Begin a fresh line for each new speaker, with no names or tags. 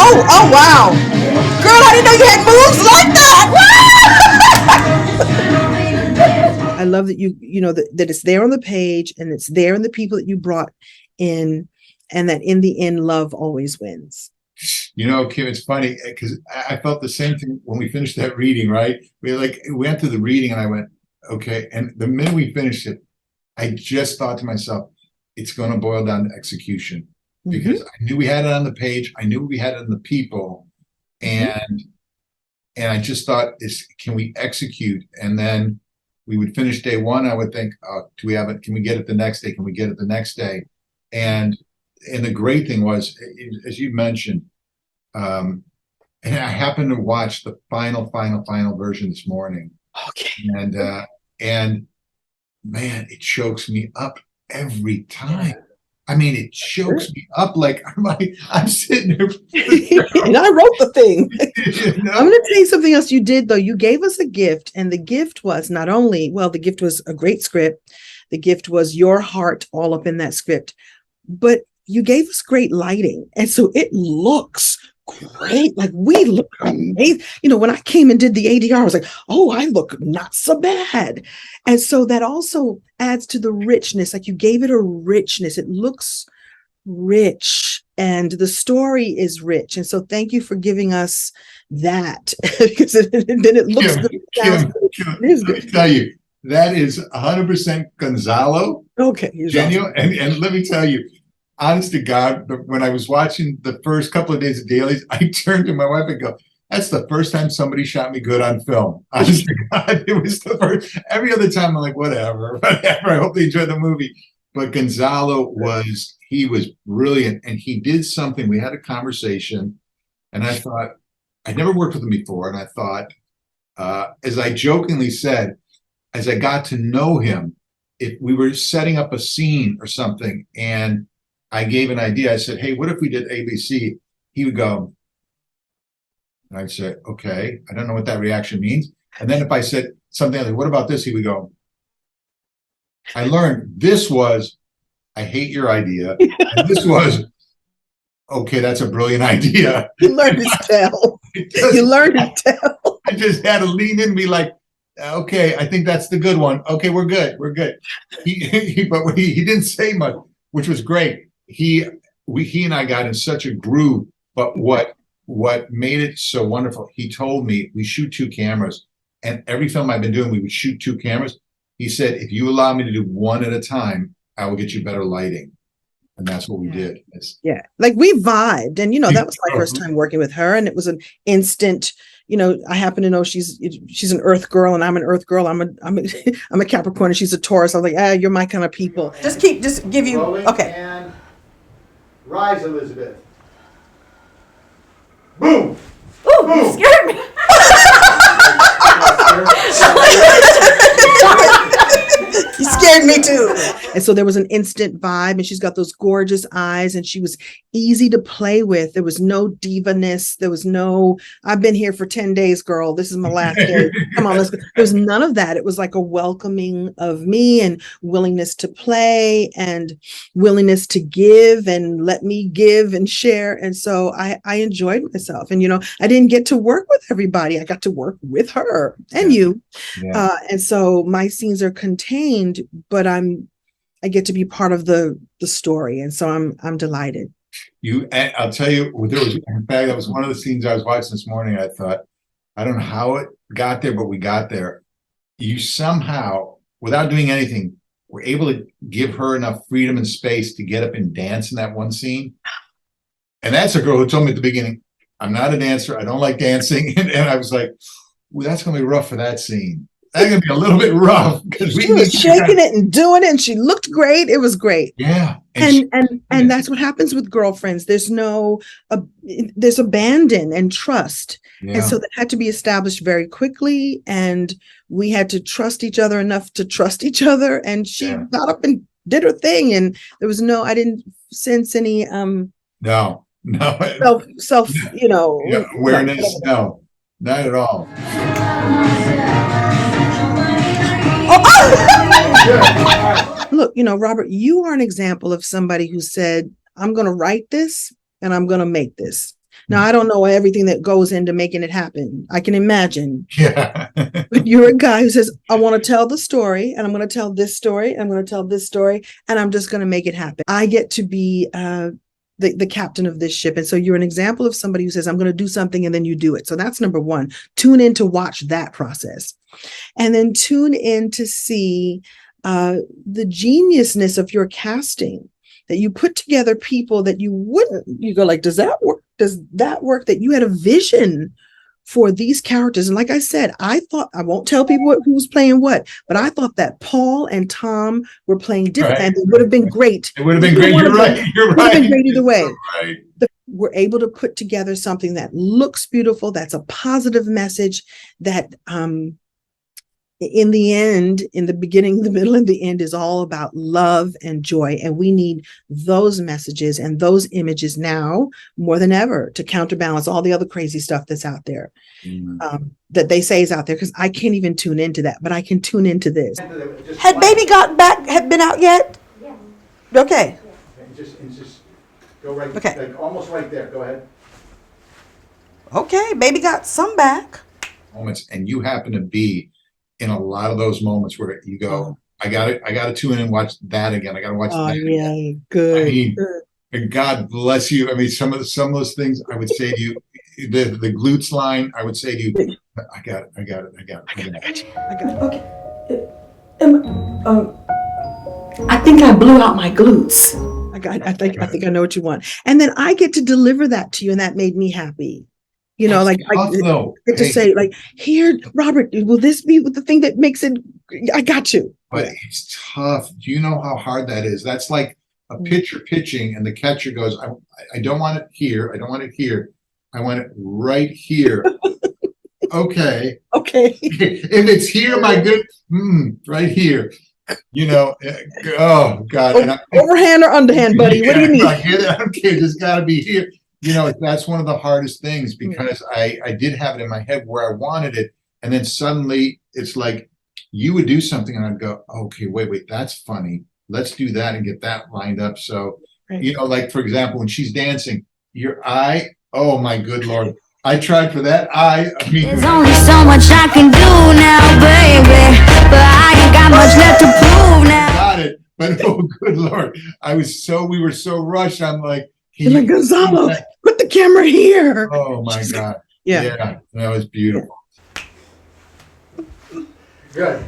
Oh, wow. Girl, I didn't know you had moves like that. I love that you know that it's there on the page and it's there in the people that you brought in, and that in the end, love always wins.
You know, Kim, it's funny because I felt the same thing when we finished that reading, right? We went through the reading and I went, okay. And the minute we finished it, I just thought to myself, it's going to boil down to execution, because I knew we had it on the page. I knew we had it in the people. And I just thought, can we execute? And then we would finish day one. I would think, oh, do we have it? Can we get it the next day? Can we get it the next day? And the great thing was, as you mentioned, and I happened to watch the final version this morning.
Okay.
And man, it chokes me up every time. I mean, it chokes me up like I'm sitting there.
And I wrote the thing. You know? I'm going to tell you something else you did, though. You gave us a gift, and the gift was not only, well, the gift was a great script. The gift was your heart all up in that script, but you gave us great lighting. And so it looks great. Like, we look amazing. You know, when I came and did the ADR, I was like, oh, I look not so bad. And so that also adds to the richness. Like, you gave it a richness. It looks rich and the story is rich. And so thank you for giving us that, because then it looks good.
Kim, let me tell you, that is 100% Gonzalo.
Okay.
Genuine. And let me tell you, honest to God, when I was watching the first couple of days of dailies, I turned to my wife and go, that's the first time somebody shot me good on film. Honest to God, it was the first. Every other time I'm like, whatever. I hope they enjoyed the movie. But Gonzalo he was brilliant. And he did something. We had a conversation and I thought, I'd never worked with him before. And I thought, as I jokingly said, as I got to know him, if we were setting up a scene or something and I gave an idea, I said, hey, what if we did ABC? He would go, and I'd say, okay, I don't know what that reaction means. And then if I said something like, what about this? He would go, I learned this was, I hate your idea. And this was, okay, that's a brilliant idea.
You learned to tell. You learned to tell.
I just had to lean in and be like, okay, I think that's the good one. Okay, we're good. We're good. But he didn't say much, which was great. He and I got in such a groove, but what made it so wonderful, he told me we shoot 2 cameras, and every film I've been doing, we would shoot 2 cameras. He said, if you allow me to do one at a time, I will get you better lighting. And that's what we did.
Yeah. Like, we vibed, and, you know, that was my first time working with her, and it was an instant, you know, I happen to know she's an Earth girl and I'm an Earth girl. I'm a Capricorn and she's a Taurus. I was like, you're my kind of people. Just give you, okay.
And rise, Elizabeth. Boom.
Ooh, boom. You scared me.
You scared me too. And so there was an instant vibe, and she's got those gorgeous eyes, and she was easy to play with. There was no diva-ness. There was no, I've been here for 10 days, girl. This is my last day. Come on, let's go. There was none of that. It was like a welcoming of me and willingness to play and willingness to give and let me give and share. And so I enjoyed myself. And, you know, I didn't get to work with everybody. I got to work with her and you. Yeah. And so my scenes are contained, but I get to be part of the story. And so I'm delighted.
I'll tell you, in fact, that was one of the scenes I was watching this morning. I thought, I don't know how it got there, but we got there. You somehow, without doing anything, were able to give her enough freedom and space to get up and dance in that one scene. And that's a girl who told me at the beginning, I'm not a dancer. I don't like dancing. And I was like, well, that's going to be rough for that scene. That's going to be a little bit rough.
She was shaking it and doing it, and she looked great. It was great.
Yeah.
And that's what happens with girlfriends. There's there's abandon and trust. Yeah. And so that had to be established very quickly. And we had to trust each other enough to trust each other. And she got up and did her thing. And there was I didn't sense any,
no,
self, you know,
awareness. No, not at all.
Oh! look, Robert, you are an example of somebody who said, I'm going to write this and I'm going to make this. Now, I don't know everything that goes into making it happen. I can imagine.
Yeah.
But you're a guy who says, I want to tell the story, and I'm going to tell this story, and I'm going to tell this story, and I'm just going to make it happen. I get to be the captain of this ship. And so you're an example of somebody who says, I'm going to do something, and then you do it. So that's number one. Tune in to watch that process. And then tune in to see the geniusness of your casting, that you put together people that you go like, does that work? Does that work? That you had a vision for these characters. And like I said, I thought, I won't tell people who was playing what, but I thought that Paul and Tom were playing different, and it would have been great.
It would have been great. You're right. You're
It would have
right.
been great either way.
Right.
We're able to put together something that looks beautiful, that's a positive message, that in the end, in the beginning, the middle, and the end, is all about love and joy. And we need those messages and those images now more than ever to counterbalance all the other crazy stuff that's out there, that they say is out there, because I can't even tune into that, but I can tune into this. Had Baby Got Back have been out yet?
Yeah.
Okay.
And just go right,
Okay.
like almost right there. Go ahead.
Okay. Baby got some back.
Moments, and you happen to be in a lot of those moments where you go, I got to tune in and watch that again. I got to watch
Oh,
that.
yeah.
Again.
Good.
I mean,
Good.
And God bless you. I mean, some of those things I would say to you, the glutes line, I would say to you, I got it.
I got you.
Okay. I think I blew out my glutes.
I think I know what you want. And then I get to deliver that to you, and that made me happy. Like I get to say, like, here, Robert, will this be the thing that makes it? I got you.
But it's tough. Do you know how hard that is? That's like a pitcher pitching, and the catcher goes, I don't want it here. I don't want it here. I want it right here. Okay.
Okay.
If it's here, my good, right here. Oh God.
Overhand or underhand, buddy? What do you mean?
I get it. I don't care. It's got to be here. That's one of the hardest things, because I did have it in my head where I wanted it. And then suddenly it's like you would do something and I'd go, okay, wait, that's funny. Let's do that and get that lined up. So, like, for example, when she's dancing, your eye, oh my good Lord. I tried for that eye. I mean,
There's only so much I can do now, baby, but I ain't got much left to prove now.
Got it. But oh good Lord. We were so rushed. I'm like,
You're like, Gonzalo, put the camera here.
oh my God.
Yeah.
That was beautiful.
Good.